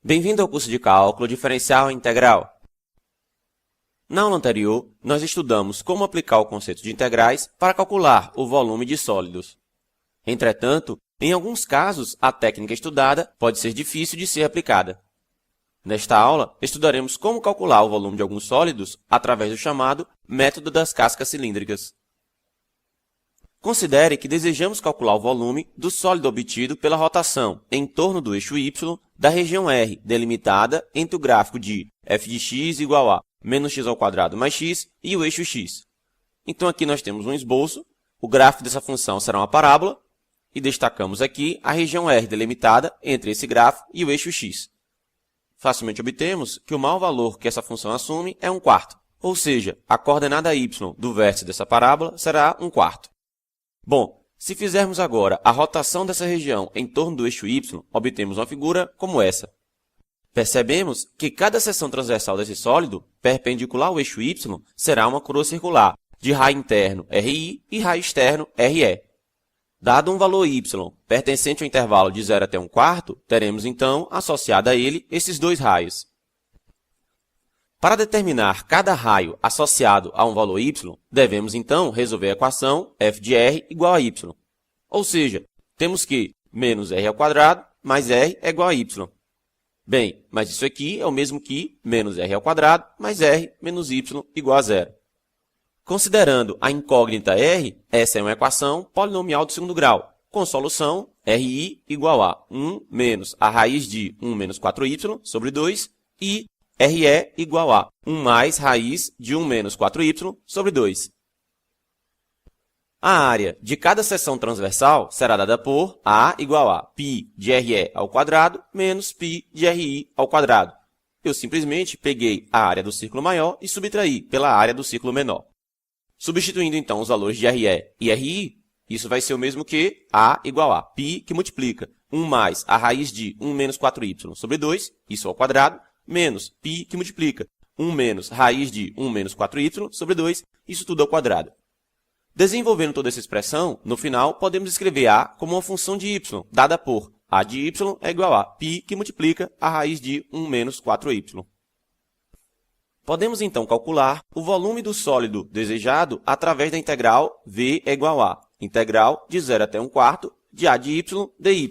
Bem-vindo ao curso de Cálculo Diferencial e Integral. Na aula anterior, nós estudamos como aplicar o conceito de integrais para calcular o volume de sólidos. Entretanto, em alguns casos, a técnica estudada pode ser difícil de ser aplicada. Nesta aula, estudaremos como calcular o volume de alguns sólidos através do chamado método das cascas cilíndricas. Considere que desejamos calcular o volume do sólido obtido pela rotação em torno do eixo y da região R, delimitada entre o gráfico de f de x igual a menos x ao quadrado mais x e o eixo x. Então, aqui nós temos um esboço, o gráfico dessa função será uma parábola, e destacamos aqui a região R delimitada entre esse gráfico e o eixo x. Facilmente obtemos que o maior valor que essa função assume é 1/4, ou seja, a coordenada y do vértice dessa parábola será 1/4. Bom, se fizermos agora a rotação dessa região em torno do eixo y, obtemos uma figura como essa. Percebemos que cada seção transversal desse sólido, perpendicular ao eixo y, será uma coroa circular, de raio interno RI e raio externo RE. Dado um valor y pertencente ao intervalo de 0 até 1/4, teremos então, associado a ele, esses dois raios. Para determinar cada raio associado a um valor y, devemos então resolver a equação f de r igual a y. Ou seja, temos que menos r ao quadrado mais r é igual a y. Bem, mas isso aqui é o mesmo que menos r ao quadrado mais r menos y igual a 0. Considerando a incógnita r, essa é uma equação polinomial do segundo grau, com solução ri igual a 1 menos a raiz de 1 menos 4y sobre 2 e RE igual a 1 mais raiz de 1 menos 4y sobre 2. A área de cada seção transversal será dada por A igual a π de RE ao quadrado menos π de RI ao quadrado. Eu simplesmente peguei a área do círculo maior e subtraí pela área do círculo menor. Substituindo então os valores de RE e RI, isso vai ser o mesmo que A igual a π que multiplica 1 mais a raiz de 1 menos 4y sobre 2, isso ao quadrado, menos π que multiplica 1 menos raiz de 1 menos 4y sobre 2, isso tudo ao quadrado. Desenvolvendo toda essa expressão, no final, podemos escrever A como uma função de y, dada por A de y é igual a π que multiplica a raiz de 1 menos 4y. Podemos então calcular o volume do sólido desejado através da integral V é igual a integral de 0 até 1/4 de A de y dy.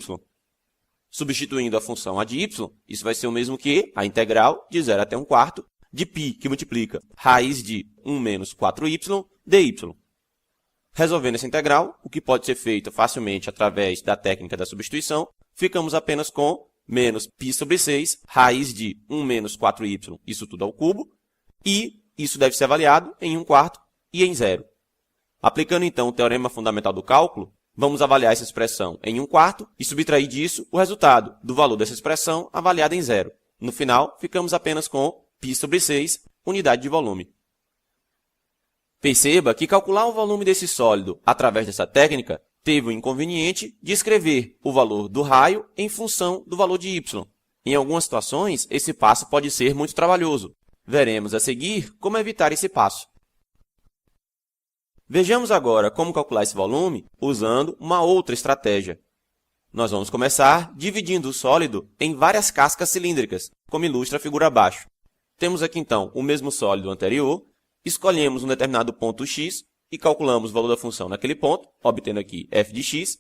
Substituindo a função a de y, isso vai ser o mesmo que a integral de 0 até 1/4 de π, que multiplica raiz de 1 menos 4y dy. Resolvendo essa integral, o que pode ser feito facilmente através da técnica da substituição, ficamos apenas com menos π sobre 6, raiz de 1 menos 4y, isso tudo ao cubo, e isso deve ser avaliado em 1/4 e em 0. Aplicando então o teorema fundamental do cálculo, vamos avaliar essa expressão em 1/4 e subtrair disso o resultado do valor dessa expressão avaliada em 0. No final, ficamos apenas com π sobre 6, unidade de volume. Perceba que calcular o volume desse sólido através dessa técnica teve o inconveniente de escrever o valor do raio em função do valor de y. Em algumas situações, esse passo pode ser muito trabalhoso. Veremos a seguir como evitar esse passo. Vejamos agora como calcular esse volume usando uma outra estratégia. Nós vamos começar dividindo o sólido em várias cascas cilíndricas, como ilustra a figura abaixo. Temos aqui, então, o mesmo sólido anterior, escolhemos um determinado ponto x e calculamos o valor da função naquele ponto, obtendo aqui f de x,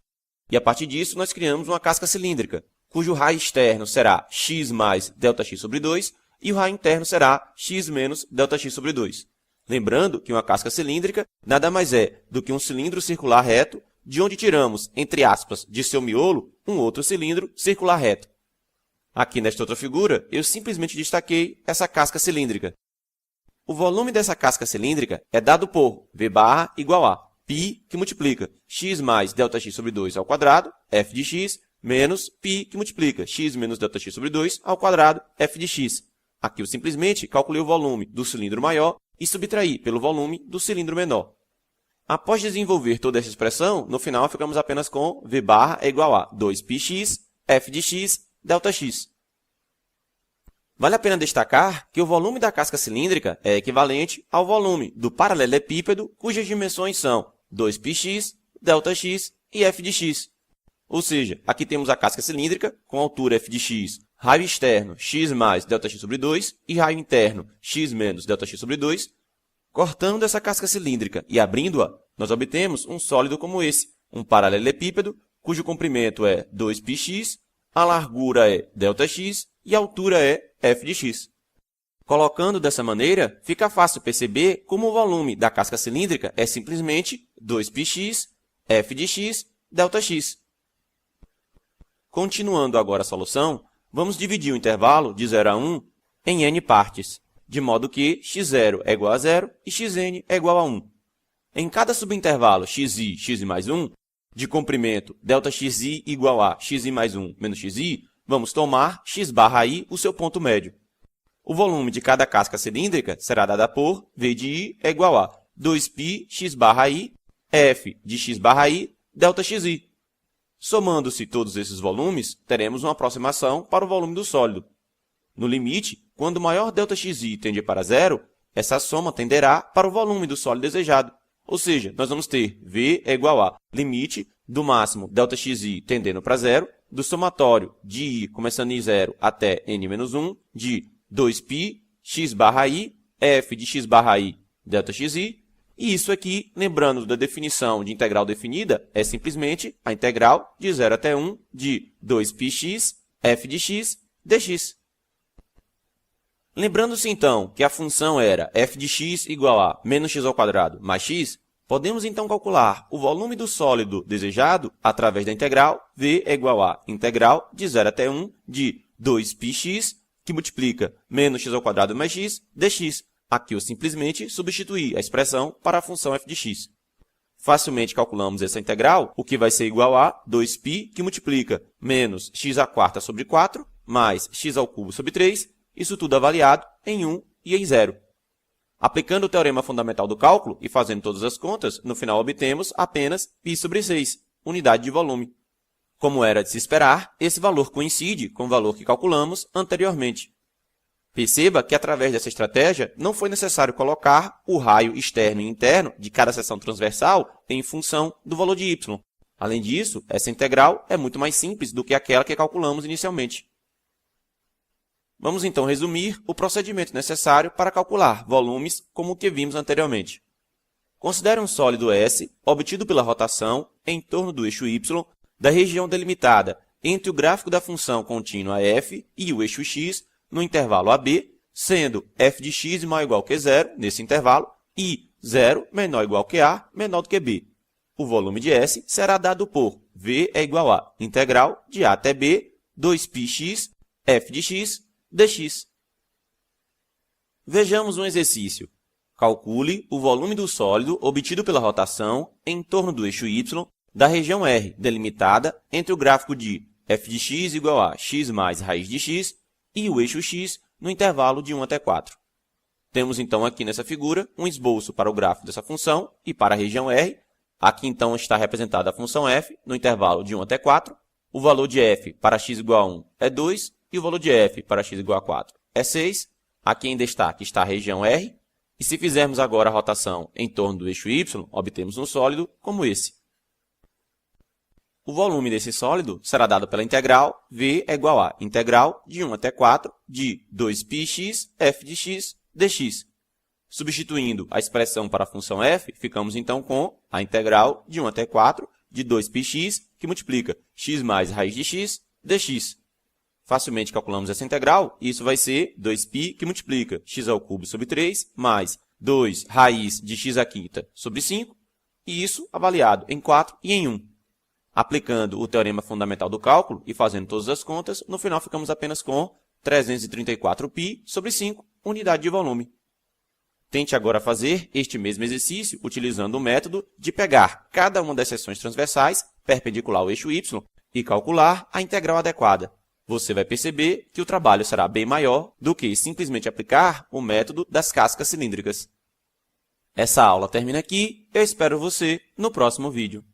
e a partir disso nós criamos uma casca cilíndrica, cujo raio externo será x mais Δx sobre 2 e o raio interno será x menos Δx sobre 2. Lembrando que uma casca cilíndrica nada mais é do que um cilindro circular reto, de onde tiramos, entre aspas, de seu miolo, um outro cilindro circular reto. Aqui nesta outra figura, eu simplesmente destaquei essa casca cilíndrica. O volume dessa casca cilíndrica é dado por V barra igual a π, que multiplica x mais Δx sobre 2 ao quadrado, f de x, menos π, que multiplica x menos Δx sobre 2 ao quadrado, f de x. Aqui eu simplesmente calculei o volume do cilindro maior e subtraí pelo volume do cilindro menor. Após desenvolver toda essa expressão, no final ficamos apenas com V barra é igual a 2πx, f de x, Δx. Vale a pena destacar que o volume da casca cilíndrica é equivalente ao volume do paralelepípedo, cujas dimensões são 2πx, Δx e f de x. Ou seja, aqui temos a casca cilíndrica com altura f de x raio externo x mais ΔX sobre 2 e raio interno x menos ΔX sobre 2, cortando essa casca cilíndrica e abrindo-a, nós obtemos um sólido como esse, um paralelepípedo, cujo comprimento é 2πx, a largura é ΔX e a altura é f de x. Colocando dessa maneira, fica fácil perceber como o volume da casca cilíndrica é simplesmente 2πx, f de x, ΔX. Continuando agora a solução, vamos dividir o intervalo de 0 a 1 em n partes, de modo que x0 é igual a 0 e xn é igual a 1. Em cada subintervalo xi, xi mais 1, de comprimento ΔXi igual a xi mais 1 menos xi, vamos tomar x barra i o seu ponto médio. O volume de cada casca cilíndrica será dada por V de i é igual a 2π x barra i, f de x barra i, ΔXi. Somando-se todos esses volumes, teremos uma aproximação para o volume do sólido. No limite, quando o maior ΔXi tende para zero, essa soma tenderá para o volume do sólido desejado. Ou seja, nós vamos ter V é igual a limite do máximo ΔXi tendendo para zero, do somatório de i começando em zero até n-1, de 2π x barra i, f de x barra i, ΔXi. E isso aqui, lembrando da definição de integral definida, é simplesmente a integral de 0 até 1 de 2πx, f de x, dx. Lembrando-se, então, que a função era f de x igual a menos x ao quadrado mais x, podemos, então, calcular o volume do sólido desejado através da integral v é igual a integral de 0 até 1 de 2πx, que multiplica menos x ao quadrado mais x, dx. Aqui eu simplesmente substituí a expressão para a função f de x. Facilmente calculamos essa integral, o que vai ser igual a 2π, que multiplica menos x à quarta sobre 4, mais x ao cubo sobre 3, isso tudo avaliado em 1 e em 0. Aplicando o teorema fundamental do cálculo e fazendo todas as contas, no final obtemos apenas π sobre 6, unidade de volume. Como era de se esperar, esse valor coincide com o valor que calculamos anteriormente. Perceba que, através dessa estratégia, não foi necessário colocar o raio externo e interno de cada seção transversal em função do valor de y. Além disso, essa integral é muito mais simples do que aquela que calculamos inicialmente. Vamos então resumir o procedimento necessário para calcular volumes como o que vimos anteriormente. Considere um sólido S obtido pela rotação em torno do eixo y da região delimitada entre o gráfico da função contínua f e o eixo x no intervalo AB, sendo f de x maior ou igual que 0 nesse intervalo e 0 menor ou igual que a menor do que b. O volume de S será dado por V é igual a integral de a até b, 2πx, f de x, dx. Vejamos um exercício. Calcule o volume do sólido obtido pela rotação em torno do eixo y da região R, delimitada entre o gráfico de f de x igual a x mais raiz de x e o eixo x no intervalo de 1 até 4. Temos, então, aqui nessa figura, um esboço para o gráfico dessa função e para a região R. Aqui, então, está representada a função f no intervalo de 1 até 4. O valor de f para x igual a 1 é 2 e o valor de f para x igual a 4 é 6. Aqui em destaque está a região R. E se fizermos agora a rotação em torno do eixo y, obtemos um sólido como esse. O volume desse sólido será dado pela integral V é igual a integral de 1 até 4 de 2πx, f de x, dx. Substituindo a expressão para a função f, ficamos então com a integral de 1 até 4 de 2πx, que multiplica x mais raiz de x, dx. Facilmente calculamos essa integral, e isso vai ser 2π, que multiplica x ao cubo sobre 3, mais 2 raiz de x à quinta sobre 5, e isso avaliado em 4 e em 1. Aplicando o teorema fundamental do cálculo e fazendo todas as contas, no final ficamos apenas com 334π sobre 5, unidade de volume. Tente agora fazer este mesmo exercício utilizando o método de pegar cada uma das seções transversais perpendicular ao eixo y e calcular a integral adequada. Você vai perceber que o trabalho será bem maior do que simplesmente aplicar o método das cascas cilíndricas. Essa aula termina aqui. Eu espero você no próximo vídeo.